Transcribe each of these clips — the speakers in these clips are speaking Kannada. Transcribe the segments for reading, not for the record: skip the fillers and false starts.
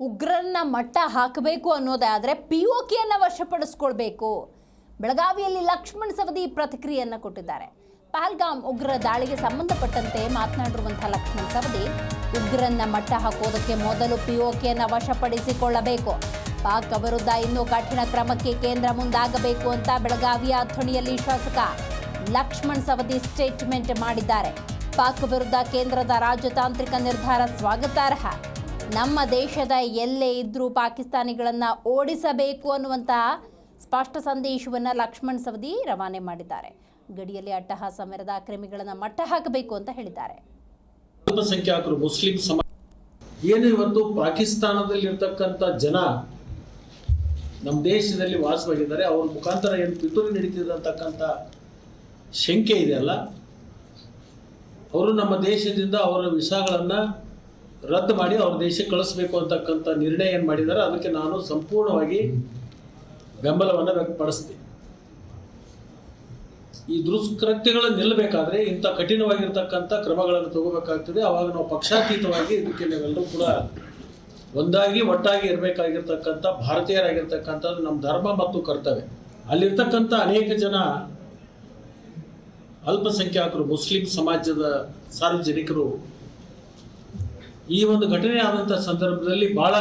ಉಗ್ರರನ್ನ ಮಟ್ಟ ಹಾಕಬೇಕು ಅನ್ನೋದಾದರೆ ಪಿಒಕೆಯನ್ನು ವಶಪಡಿಸ್ಕೊಳ್ಬೇಕು. ಬೆಳಗಾವಿಯಲ್ಲಿ ಲಕ್ಷ್ಮಣ್ ಸವದಿ ಪ್ರತಿಕ್ರಿಯೆಯನ್ನು ಕೊಟ್ಟಿದ್ದಾರೆ. ಪಹಲ್ಗಾಮ್ ಉಗ್ರ ದಾಳಿಗೆ ಸಂಬಂಧಪಟ್ಟಂತೆ ಮಾತನಾಡಿರುವಂತಹ ಲಕ್ಷ್ಮಣ್ ಸವದಿ, ಉಗ್ರರನ್ನ ಮಟ್ಟ ಹಾಕೋದಕ್ಕೆ ಮೊದಲು ಪಿಒಕೆಯನ್ನು ವಶಪಡಿಸಿಕೊಳ್ಳಬೇಕು. ಪಾಕ್ ವಿರುದ್ಧ ಇನ್ನೂ ಕಠಿಣ ಕ್ರಮಕ್ಕೆ ಕೇಂದ್ರ ಮುಂದಾಗಬೇಕು ಅಂತ ಬೆಳಗಾವಿಯ ಅಥಣಿಯಲ್ಲಿ ಶಾಸಕ ಲಕ್ಷ್ಮಣ್ ಸವದಿ ಸ್ಟೇಟ್ಮೆಂಟ್ ಮಾಡಿದ್ದಾರೆ. ಪಾಕ್ ವಿರುದ್ಧ ಕೇಂದ್ರದ ರಾಜತಾಂತ್ರಿಕ ನಿರ್ಧಾರ ಸ್ವಾಗತಾರ್ಹ. ನಮ್ಮ ದೇಶದ ಎಲ್ಲೇ ಇದ್ರೂ ಪಾಕಿಸ್ತಾನಿಗಳನ್ನು ಓಡಿಸಬೇಕು ಅನ್ನುವಂತಹ ಸ್ಪಷ್ಟ ಸಂದೇಶವನ್ನು ಲಕ್ಷ್ಮಣ್ ಸವದಿ ರವಾನೆ ಮಾಡಿದ್ದಾರೆ. ಗಡಿಯಲ್ಲಿ ಅಟ್ಟಹಾಸ ಮೆರೆದ ಕ್ರಿಮಿಗಳನ್ನು ಮಟ್ಟ ಹಾಕಬೇಕು ಅಂತ ಹೇಳಿದ್ದಾರೆ. ಅಲ್ಪಸಂಖ್ಯಾತರು ಮುಸ್ಲಿಂ ಸಮಾಜ ಏನು ಇವತ್ತು ಪಾಕಿಸ್ತಾನದಲ್ಲಿರ್ತಕ್ಕಂಥ ಜನ ನಮ್ಮ ದೇಶದಲ್ಲಿ ವಾಸವಾಗಿದ್ದಾರೆ, ಅವ್ರ ಮುಖಾಂತರ ಏನು ಪಿತೂರಿ ನಡೀತಿದೆ ಅಂತಕ್ಕಂಥ ಶಂಕೆ ಇದೆಯಲ್ಲ, ಅವರು ನಮ್ಮ ದೇಶದಿಂದ ಅವರ ವಿಸಾಗಳನ್ನು ರದ್ದು ಮಾಡಿ ಅವ್ರ ದೇಶಕ್ಕೆ ಕಳಿಸ್ಬೇಕು ಅಂತಕ್ಕಂಥ ನಿರ್ಣಯ ಏನು ಮಾಡಿದ್ದಾರೆ, ಅದಕ್ಕೆ ನಾನು ಸಂಪೂರ್ಣವಾಗಿ ಬೆಂಬಲವನ್ನು ವ್ಯಕ್ತಪಡಿಸ್ತೀನಿ. ಈ ದುಷ್ಕೃತ್ಯಗಳು ನಿಲ್ಲಬೇಕಾದ್ರೆ ಇಂಥ ಕಠಿಣವಾಗಿರ್ತಕ್ಕಂಥ ಕ್ರಮಗಳನ್ನು ತಗೋಬೇಕಾಗ್ತದೆ. ಆವಾಗ ನಾವು ಪಕ್ಷಾತೀತವಾಗಿ ಇದಕ್ಕೆ ನಾವೆಲ್ಲರೂ ಕೂಡ ಒಂದಾಗಿ ಒಟ್ಟಾಗಿ ಇರಬೇಕಾಗಿರ್ತಕ್ಕಂಥ ಭಾರತೀಯರಾಗಿರ್ತಕ್ಕಂಥದ್ದು ನಮ್ಮ ಧರ್ಮ ಮತ್ತು ಕರ್ತವ್ಯ. ಅಲ್ಲಿರ್ತಕ್ಕಂಥ ಅನೇಕ ಜನ ಅಲ್ಪಸಂಖ್ಯಾತರು ಮುಸ್ಲಿಂ ಸಮಾಜದ ಸಾರ್ವಜನಿಕರು ಈ ಒಂದು ಘಟನೆ ಆದಂಥ ಸಂದರ್ಭದಲ್ಲಿ ಭಾಳ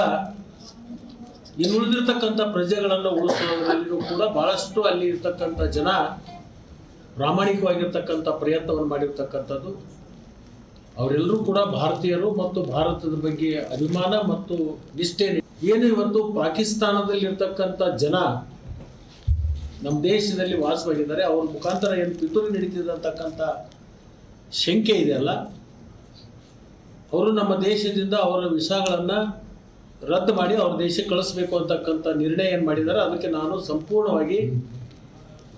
ಇನ್ನುಳಿದಿರ್ತಕ್ಕಂಥ ಪ್ರಜೆಗಳನ್ನು ಉಳಿಸೋದ್ರಲ್ಲಿಯೂ ಕೂಡ ಭಾಳಷ್ಟು ಅಲ್ಲಿ ಇರ್ತಕ್ಕಂಥ ಜನ ಪ್ರಾಮಾಣಿಕವಾಗಿರ್ತಕ್ಕಂಥ ಪ್ರಯತ್ನವನ್ನು ಮಾಡಿರ್ತಕ್ಕಂಥದ್ದು. ಅವರೆಲ್ಲರೂ ಕೂಡ ಭಾರತೀಯರು ಮತ್ತು ಭಾರತದ ಬಗ್ಗೆ ಅಭಿಮಾನ ಮತ್ತು ನಿಷ್ಠೆ. ಏನು ಇವತ್ತು ಪಾಕಿಸ್ತಾನದಲ್ಲಿರ್ತಕ್ಕಂಥ ಜನ ನಮ್ಮ ದೇಶದಲ್ಲಿ ವಾಸವಾಗಿದ್ದಾರೆ, ಅವ್ರ ಮುಖಾಂತರ ಏನು ಪಿತೂರಿ ನಡೀತಿದೆ ಅಂತಕ್ಕಂಥ ಶಂಕೆ ಇದೆಯಲ್ಲ, ಅವರು ನಮ್ಮ ದೇಶದಿಂದ ಅವರ ವಿಸಾಗಳನ್ನು ರದ್ದು ಮಾಡಿ ಅವ್ರ ದೇಶಕ್ಕೆ ಕಳಿಸ್ಬೇಕು ಅಂತಕ್ಕಂಥ ನಿರ್ಣಯ ಏನು ಮಾಡಿದ್ದಾರೆ, ಅದಕ್ಕೆ ನಾನು ಸಂಪೂರ್ಣವಾಗಿ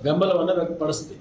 ಬೆಂಬಲವನ್ನು ವ್ಯಕ್ತಪಡಿಸ್ತೀನಿ.